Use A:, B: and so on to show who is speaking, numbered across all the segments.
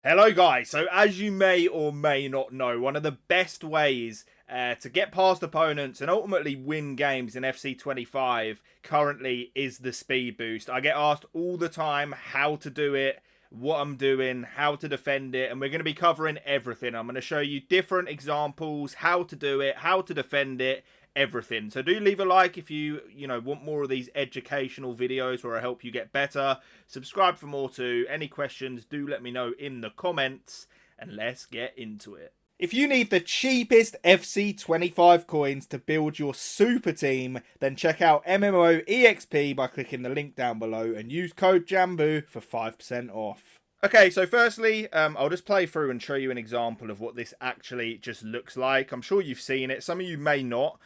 A: Hello guys, so as you may or may not know, one of the best ways to get past opponents and ultimately win games in FC25 currently is the speed boost. I get asked all the time how to do it, what I'm doing, how to defend it, and we're going to be covering everything. I'm going to show you different examples, how to do it, how to defend it, everything. So do leave a like if you want more of these educational videos where I help you get better. Subscribe for more too. Any questions, do let me know in the comments, and let's get into it. If you need the cheapest FC25 coins to build your super team, then check out MMOEXP by clicking the link down below and use code JambooUK for 5% off. Okay, so firstly, I'll just play through and show you an example of what this actually just looks like. I'm sure you've seen it. Some of you may not.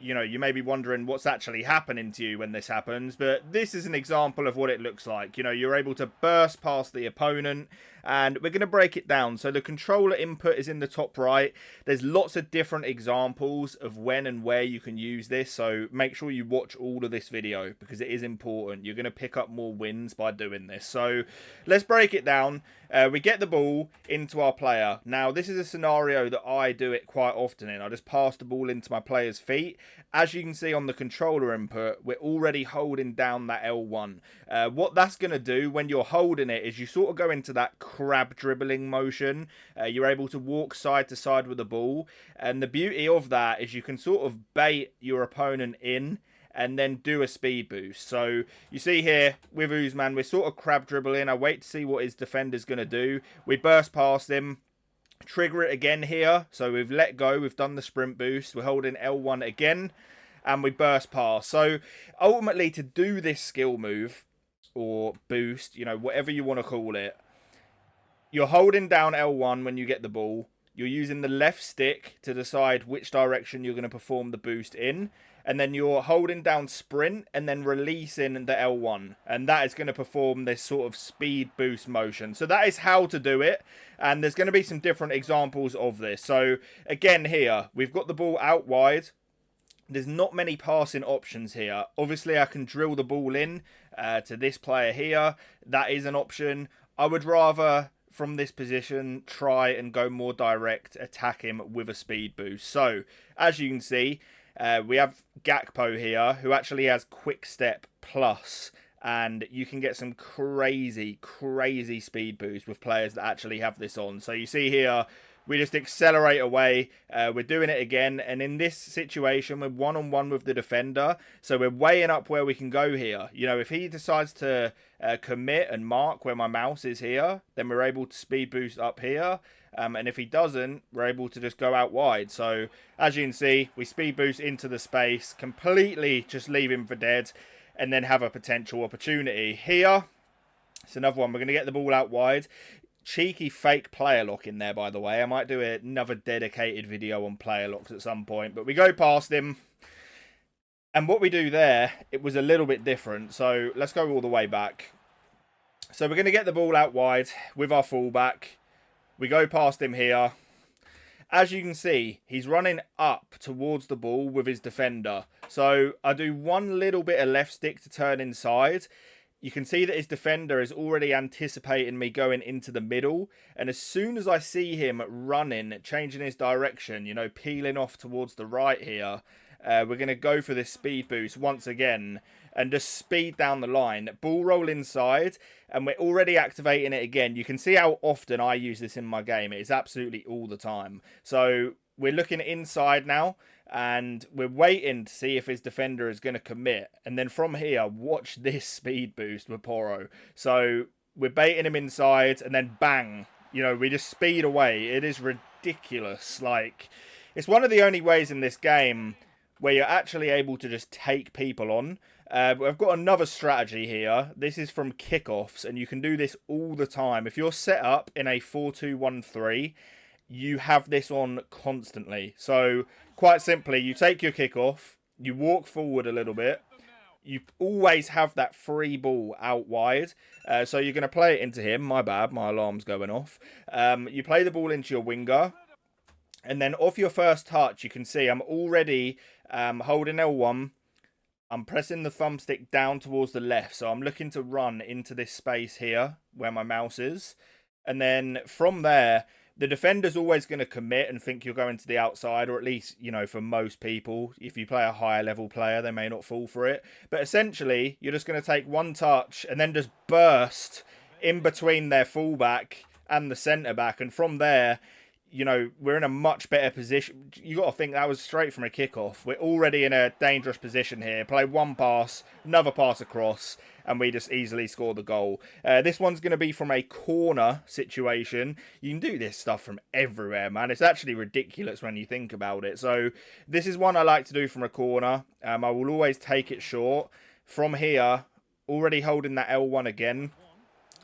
A: You may be wondering what's actually happening to you when this happens, but this is an example of what it looks like. You're able to burst past the opponent, and we're going to break it down. So the controller input is in the top right. There's lots of different examples of when and where you can use this, so make sure you watch all of this video because it is important. You're going to pick up more wins by doing this. So let's break it down. We get the ball into our player. Now, this is a scenario that I do it quite often in. I just pass the ball into my player's feet. As you can see on the controller input, we're already holding down that L1. What that's going to do when you're holding it is you sort of go into that crab dribbling motion. You're able to walk side to side with the ball. And the beauty of that is you can sort of bait your opponent in and then do a speed boost. So you see here with Usman, we're sort of crab dribbling. I wait to see what his defender's going to do. We burst past him, trigger it again here. So we've let go, we've done the sprint boost. We're holding L1 again, and we burst past. So ultimately, to do this skill move or boost, whatever you want to call it, you're holding down L1 when you get the ball. You're using the left stick to decide which direction you're going to perform the boost in. And then you're holding down sprint and then releasing the L1. And that is going to perform this sort of speed boost motion. So that is how to do it. And there's going to be some different examples of this. So again here, we've got the ball out wide. There's not many passing options here. Obviously, I can drill the ball in to this player here. That is an option. I would rather, from this position, try and go more direct, attack him with a speed boost. So, as you can see, we have Gakpo here, who actually has Quick Step Plus, and you can get some crazy, crazy speed boost with players that actually have this on. So you see here, we just accelerate away. We're doing it again, and in this situation, we're one-on-one with the defender, so we're weighing up where we can go here. If he decides to commit and mark where my mouse is here, then we're able to speed boost up here. And if he doesn't, we're able to just go out wide. So, as you can see, we speed boost into the space, completely just leave him for dead, and then have a potential opportunity. Here, it's another one. We're going to get the ball out wide. Cheeky fake player lock in there, by the way. I might do another dedicated video on player locks at some point. But we go past him. And what we do there, it was a little bit different. So, let's go all the way back. So, we're going to get the ball out wide with our fullback. We go past him here. As you can see, he's running up towards the ball with his defender. So I do one little bit of left stick to turn inside. You can see that his defender is already anticipating me going into the middle. And as soon as I see him running, changing his direction, peeling off towards the right here, we're going to go for this speed boost once again and just speed down the line. Ball roll inside, and we're already activating it again. You can see how often I use this in my game. It's absolutely all the time. So we're looking inside now, and we're waiting to see if his defender is going to commit. And then from here, watch this speed boost with Poro. So we're baiting him inside, and then bang, we just speed away. It is ridiculous. It's one of the only ways in this game where you're actually able to just take people on. I've got another strategy here. This is from Kickoffs, and you can do this all the time. If you're set up in a 4-2-1-3, you have this on constantly. So, quite simply, you take your kickoff, you walk forward a little bit, you always have that free ball out wide. So you're going to play it into him. My bad, my alarm's going off. You play the ball into your winger, and then off your first touch, you can see I'm already holding L1. I'm pressing the thumbstick down towards the left. So I'm looking to run into this space here where my mouse is. And then from there, the defender's always going to commit and think you're going to the outside, or at least, you know, for most people, if you play a higher level player, they may not fall for it. But essentially, you're just going to take one touch and then just burst in between their fullback and the centre back. And from there, you know, we're in a much better position. You got to think that was straight from a kickoff. We're already in a dangerous position here. Play one pass, another pass across, and we just easily score the goal. This one's going to be from a corner situation. You can do this stuff from everywhere, man. It's actually ridiculous when you think about it. So this is one I like to do from a corner. I will always take it short. From here, already holding that L1 again.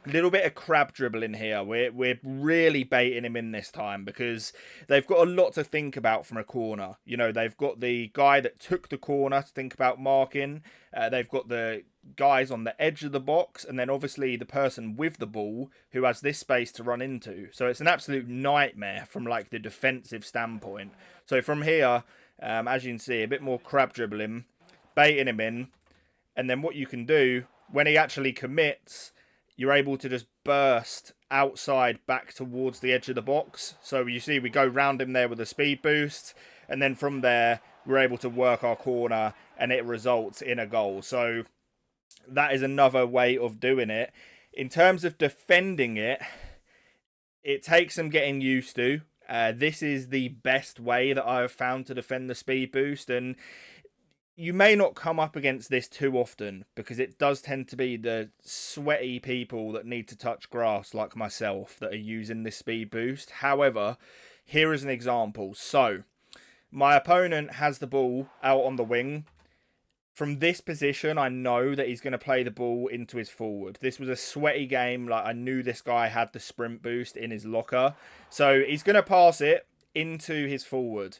A: A little bit of crab dribbling here. We're really baiting him in this time because they've got a lot to think about from a corner. You know, they've got the guy that took the corner to think about marking. They've got the guys on the edge of the box, and then obviously the person with the ball who has this space to run into. So it's an absolute nightmare from like the defensive standpoint. So from here, as you can see, a bit more crab dribbling, baiting him in, and then what you can do when he actually commits, you're able to just burst outside back towards the edge of the box. So you see we go round him there with a speed boost. And then from there, we're able to work our corner and it results in a goal. So that is another way of doing it. In terms of defending it, it takes some getting used to. This is the best way that I've found to defend the speed boost. And you may not come up against this too often because it does tend to be the sweaty people that need to touch grass like myself that are using this speed boost. However, here is an example. So, my opponent has the ball out on the wing. From this position, I know that he's going to play the ball into his forward. This was a sweaty game. Like, I knew this guy had the sprint boost in his locker. So, he's going to pass it into his forward.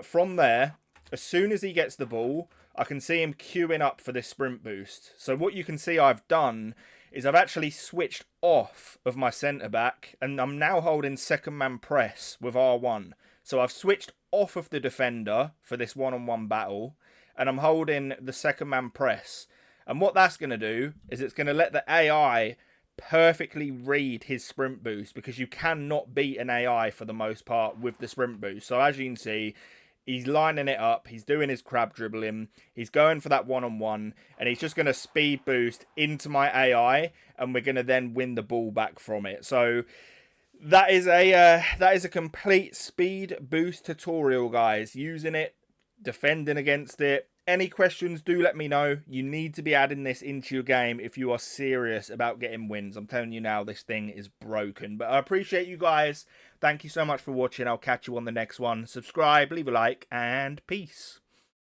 A: From there, as soon as he gets the ball, I can see him queuing up for this sprint boost. So what you can see I've done is I've actually switched off of my centre-back, and I'm now holding second-man press with R1. So I've switched off of the defender for this one-on-one battle, and I'm holding the second-man press. And what that's going to do is it's going to let the AI perfectly read his sprint boost, because you cannot beat an AI for the most part with the sprint boost. So as you can see, he's lining it up. He's doing his crab dribbling. He's going for that one-on-one. And he's just going to speed boost into my AI. And we're going to then win the ball back from it. So that is a complete speed boost tutorial, guys. Using it, defending against it. Any questions, do let me know. You need to be adding this into your game if you are serious about getting wins. I'm telling you now, this thing is broken. But I appreciate you guys. Thank you so much for watching. I'll catch you on the next one. Subscribe, leave a like, and peace.